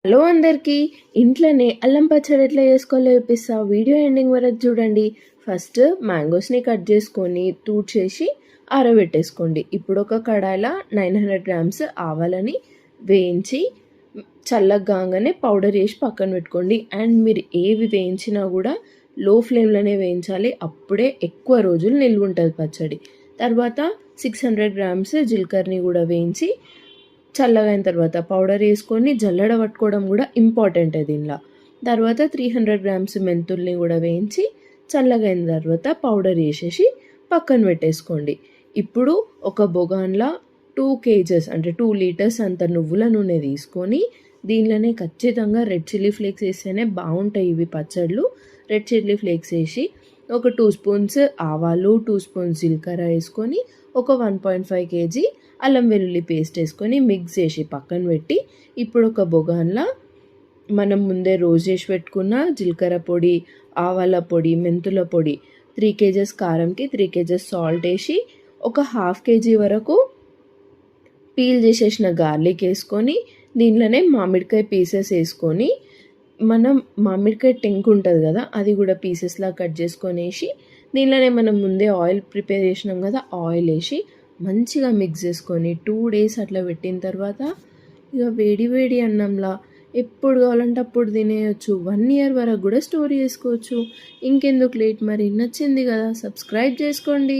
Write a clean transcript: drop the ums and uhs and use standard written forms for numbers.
Hello అందరికీ, ఇంట్లోనే అల్లం పచ్చడి ఎట్లా చేసుకోవాలో చూపిస్తా. వీడియో ఎండింగ్ వరకు చూడండి. ఫస్ట్ మ్యాంగోస్ని కట్ చేసుకొని చేసి ఆరబెట్టేసుకోండి. ఇప్పుడు ఒక కడాయిలో 900 గ్రామ్స్ ఆవాలని వేయించి చల్లగా కాగానే పౌడర్ వేసి పక్కన పెట్టుకోండి. అండ్ మీరు ఏవి వేయించినా కూడా లో ఫ్లేమ్లోనే వేయించాలి, అప్పుడే ఎక్కువ రోజులు నిల్వ ఉంటుంది పచ్చడి. తర్వాత 600 గ్రామ్స్ జీలకర్రని కూడా వేయించి చల్లగైన తర్వాత పౌడర్ వేసుకొని జల్లెడ పట్టుకోవడం కూడా ఇంపార్టెంట్ దీనిలో. తర్వాత 300 గ్రామ్స్ మెంతుల్ని కూడా వేయించి చల్లగైన తర్వాత పౌడర్ వేసేసి పక్కన పెట్టేసుకోండి. ఇప్పుడు ఒక బొగాన్లా 2 kgs అంటే 2 లీటర్స్ అంత నువ్వుల నూనె తీసుకొని దీనిలోనే ఖచ్చితంగా రెడ్ చిల్లీ ఫ్లేక్స్ వేస్తేనే బాగుంటాయి ఇవి పచ్చళ్ళు. రెడ్ చిల్లీ ఫ్లేక్స్ వేసి ఒక 2 స్పూన్స్ ఆవాలు, 2 స్పూన్స్ జీలకర్ర వేసుకొని ఒక 1.5 kg అల్లం వెల్లుల్లి పేస్ట్ వేసుకొని మిక్స్ చేసి పక్కన పెట్టి, ఇప్పుడు ఒక బొగాన్లా మనం ముందే రోస్ట్ చేసి పెట్టుకున్న జీలకర్ర పొడి, ఆవాల పొడి, మెంతుల పొడి, 3 kgs కారంకి 3 kgs సాల్ట్ వేసి ఒక 1/2 kg వరకు పీల్ చేసేసిన గార్లిక్ వేసుకొని దీనిలోనే మామిడికాయ పీసెస్ వేసుకొని, మనం మామిడికాయ టెంక్ ఉంటుంది కదా అది కూడా పీసెస్లా కట్ చేసుకొనేసి దీనిలోనే మనం ముందే ఆయిల్ ప్రిపేర్ చేసినాం కదా ఆయిల్ వేసి మంచిగా మిక్స్ చేసుకొని 2 days అట్లా పెట్టిన తర్వాత ఇక వేడి వేడి అన్నంలా ఎప్పుడు కావాలంటే అప్పుడు తినేయచ్చు. 1 year వరకు కూడా స్టోర్ చేసుకోవచ్చు. ఇంకెందుకు లేట్, మరి నచ్చింది కదా, సబ్స్క్రైబ్ చేసుకోండి.